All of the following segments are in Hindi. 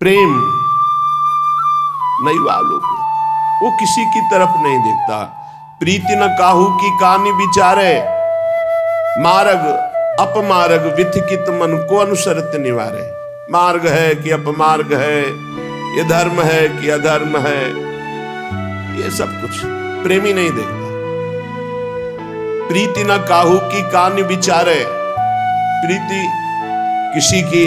प्रेम नहीं वालों को, वो किसी की तरफ नहीं देखता। प्रीति न काहू की कानी विचारे, मार्ग अपमार्ग विथिकित मन को अनुसरत निवारे। मार्ग है कि अपमार्ग है, ये धर्म है कि अधर्म है, ये सब कुछ प्रेमी नहीं देखता। प्रीति न काहू की कानी विचारे, प्रीति किसी की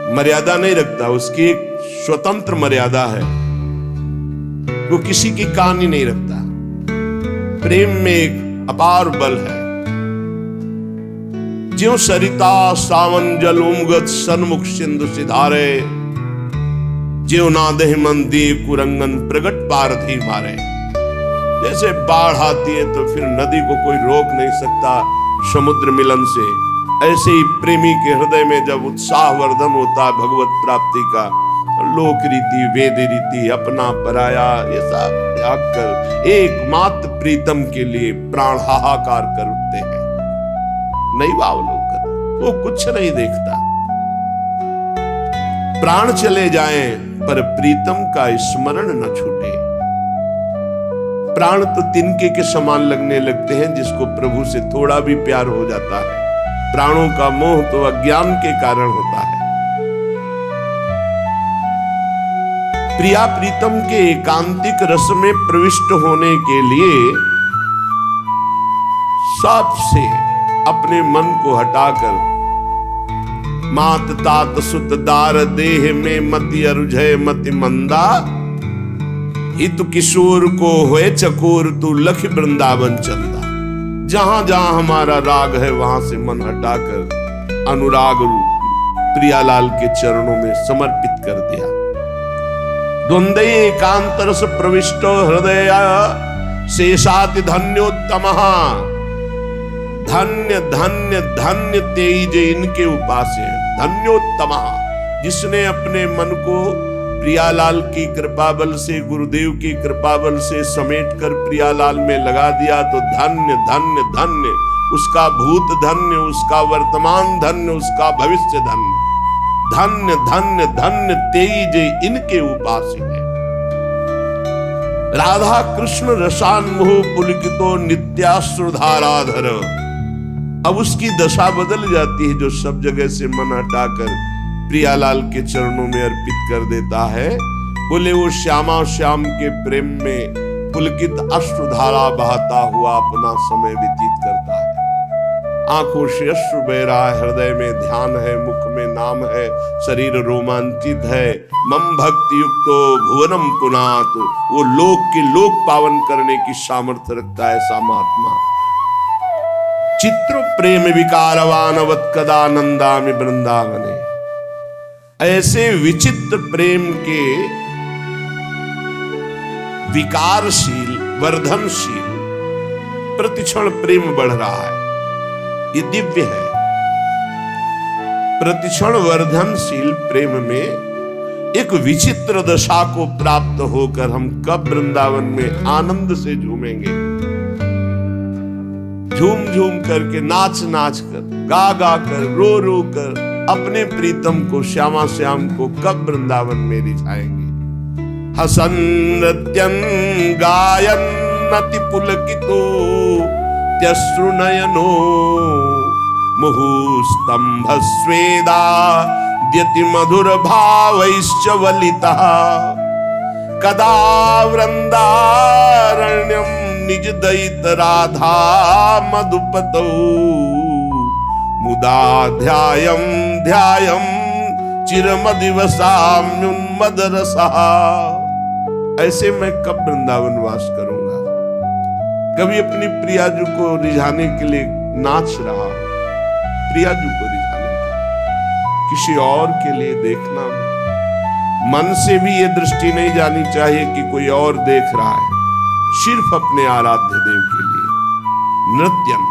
मर्यादा नहीं रखता, उसकी एक स्वतंत्र मर्यादा है, वो किसी की कहानी नहीं रखता। प्रेम में एक अपार बल है। ज्यों सरिता सावन जल उमगत सन्मुख सिंधु सिधारे, ज्यों नादे मंदी कुरंगन प्रगट पारधी मारे। जैसे बाढ़ आती है तो फिर नदी को कोई रोक नहीं सकता समुद्र मिलन से, ऐसे ही प्रेमी के हृदय में जब उत्साहवर्धन होता है भगवत प्राप्ति का, लोक रीति वेद रीति अपना पराया ये सब त्याग कर एकमात्र प्रीतम के लिए प्राण हाहाकार कर उठते हैं। नहीं वावलोकन, वो कुछ नहीं देखता। प्राण चले जाएं पर प्रीतम का स्मरण न छूटे। प्राण तो तिनके के समान लगने लगते हैं जिसको प्रभु से थोड़ा भी प्यार हो जाता है। प्राणों का मोह तो अज्ञान के कारण होता है। प्रिया प्रीतम के एकांतिक रस में प्रविष्ट होने के लिए सबसे अपने मन को हटाकर मात तात सुत दार देह में मति अरुझय मति मंदा, हित किशोर को होए चकोर तू लख वृंदावन चंदा। जहां जहां हमारा राग है वहां से मन हटाकर अनुराग रूप प्रियालाल के चरणों में समर्पित कर दिया। द्वंद्व एकांत रस प्रविष्ट हृदय शेषाति धन्योत्तम, धन्य धन्य धन्य तेज इनके उपास्य। धन्योत्तम, जिसने अपने मन को प्रियालाल की कृपा बल से, गुरुदेव की कृपा बल से समेटकर प्रियालाल में लगा दिया, तो धन्य धन्य धन्य, उसका भूत धन्य, उसका वर्तमान धन्य, उसका भविष्य धन्य। धन्य धन्य धन्य तेज इनके उपास्य है। राधा कृष्ण रसान्मोह पुलकितो नित्याश्रुधाराधर। अब उसकी दशा बदल जाती है जो सब जगह से मन हटाकर प्रियालाल के चरणों में अर्पित कर देता है। बोले वो श्यामा श्याम के प्रेम में पुलकित अश्रुधारा बहाता हुआ अपना समय व्यतीत करता है। आंखों से अश्रु बह रहा है, हृदय में ध्यान है, मुख में नाम है, शरीर रोमांचित है। मम भक्ति युक्तो भुवनम पुनात, वो लोक के लोक पावन करने की सामर्थ्य रखता है ऐसा महात्मा। चित्र प्रेम विकारवानवत कदानंदामि वृंदावने। ऐसे विचित्र प्रेम के विकारशील वर्धनशील प्रतिक्षण प्रेम बढ़ रहा है, ये दिव्य है। प्रतिक्षण वर्धनशील प्रेम में एक विचित्र दशा को प्राप्त होकर हम कब वृंदावन में आनंद से झूमेंगे। झूम झूम करके, नाच नाच कर, गा गा कर, रो रो कर अपने प्रीतम को, श्यामा श्याम को कब वृंदावन में रिझाएंगे। हसन नृत्यन गायन नति पुलकितो त्यश्रु नयनो मुहुस्तंभ स्वेदा द्यति मधुर भावैश्च वलितः। कदा वृंदारण्यम निज दयित राधा मधुपतौ मुदा ध्यायम ध्यायम चिरमदिवसाम्युन्मद रसः। ऐसे मैं कब वृंदावन वास करूंगा। कभी अपनी प्रियाजू को रिझाने के लिए नाच रहा, प्रियाजू को रिझाने के लिए, किसी और के लिए देखना। मन से भी ये दृष्टि नहीं जानी चाहिए कि कोई और देख रहा है, सिर्फ अपने आराध्य देव के लिए। नृत्यम,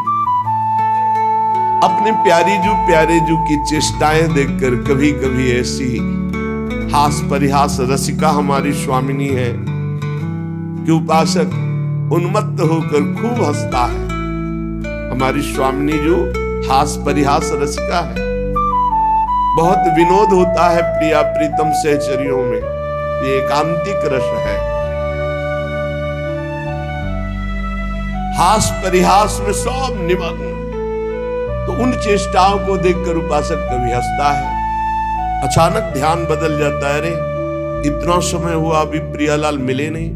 अपने प्यारे जू की चेष्टाएं देखकर कभी कभी ऐसी हास परिहास रसिका हमारी स्वामिनी है कि उपासक उन्मत्त होकर खूब हंसता है। हमारी स्वामिनी जो हास परिहास रसिका है, बहुत विनोद होता है प्रिया प्रीतम सहचरियों में, ये एकांतिक रस है। हास परिहास में सब निमग्न, तो उन चेष्टाओं को देखकर उपासक कभी हंसता है। अचानक ध्यान बदल जाता है, अरे इतना समय हुआ अभी प्रियालाल मिले नहीं,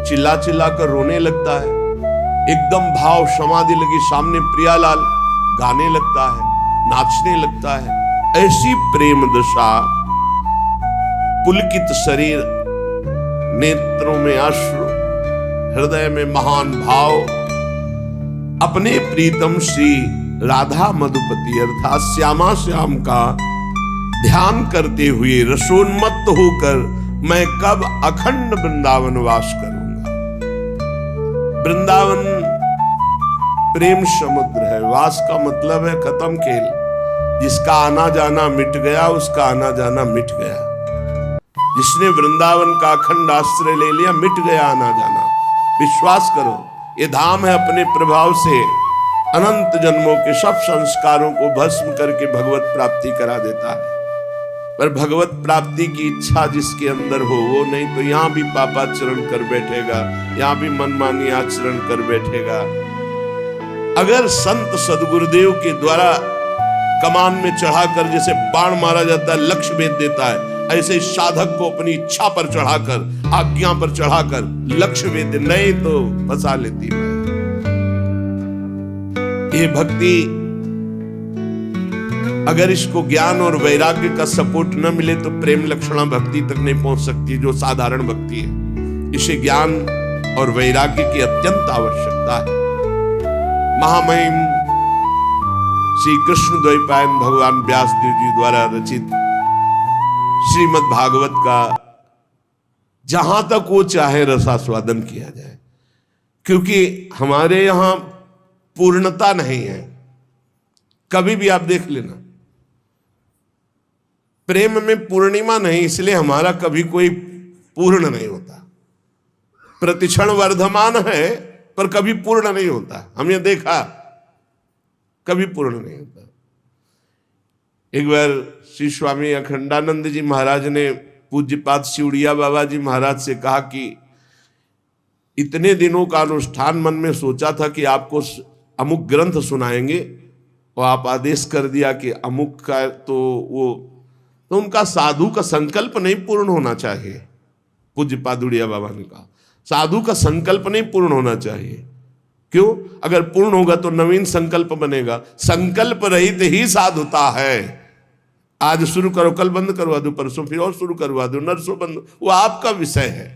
चिल्ला चिल्ला कर रोने लगता है। एकदम भाव समाधि लगी, सामने प्रियालाल गाने लगता है, नाचने लगता है। ऐसी प्रेम दशा, पुलकित शरीर, नेत्रों में अश्रु, हृदय में महान भाव, अपने प्रीतम श्री राधा मधुपति अर्थात श्यामा श्याम का ध्यान करते हुए रसोन्मत्त होकर मैं कब अखंड वृंदावन वास करूंगा। वृंदावन प्रेम समुद्र है। वास का मतलब है खत्म खेल। जिसका आना जाना मिट गया, उसका आना जाना मिट गया। जिसने वृंदावन का अखंड आश्रय ले लिया, मिट गया आना जाना। विश्वास करो, ये धाम है अपने प्रभाव से अनंत जन्मों के सब संस्कारों को भस्म करके भगवत प्राप्ति करा देता है। पर भगवत प्राप्ति की इच्छा जिसके अंदर हो, वो नहीं तो यहां भी पापाचरण कर बैठेगा, यहां भी मनमानी आचरण कर बैठेगा। अगर संत सदगुरुदेव के द्वारा कमान में चढ़ाकर जैसे बाण मारा जाता है, लक्ष्य भेद देता है, ऐसे साधक को अपनी इच्छा पर चढ़ाकर, आज्ञा पर चढ़ाकर लक्ष्य भेद, नहीं तो फंसा लेती है। ये भक्ति अगर इसको ज्ञान और वैराग्य का सपोर्ट न मिले तो प्रेम लक्षणा भक्ति तक नहीं पहुंच सकती, जो साधारण भक्ति है। इसे ज्ञान और वैराग्य की अत्यंत आवश्यकता है। महामहिम श्री कृष्ण द्वैपायन भगवान व्यासदेव जी द्वारा रचित श्रीमद् भागवत का जहां तक वो चाहे रसास्वादन किया जाए, क्योंकि हमारे यहां पूर्णता नहीं है। कभी भी आप देख लेना, प्रेम में पूर्णिमा नहीं, इसलिए हमारा कभी कोई पूर्ण नहीं होता। प्रतिक्षण वर्धमान है पर कभी पूर्ण नहीं होता। हमने देखा, कभी पूर्ण नहीं होता। एक बार श्री स्वामी अखंडानंद जी महाराज ने पूज्यपाद शिवड़िया बाबा जी महाराज से कहा कि इतने दिनों का अनुष्ठान मन में सोचा था कि आपको अमुक ग्रंथ सुनाएंगे, और आप आदेश कर दिया कि अमुक का, तो उनका साधु का संकल्प नहीं पूर्ण होना चाहिए। पूज्य पादुड़िया बाबा ने कहा साधु का संकल्प नहीं पूर्ण होना चाहिए। क्यों? अगर पूर्ण होगा तो नवीन संकल्प बनेगा। संकल्प रहित ही साधुता है। आज शुरू करो, कल बंद करवा दो, परसों फिर और शुरू करवा दो, नरसों बंद, वो आपका विषय है।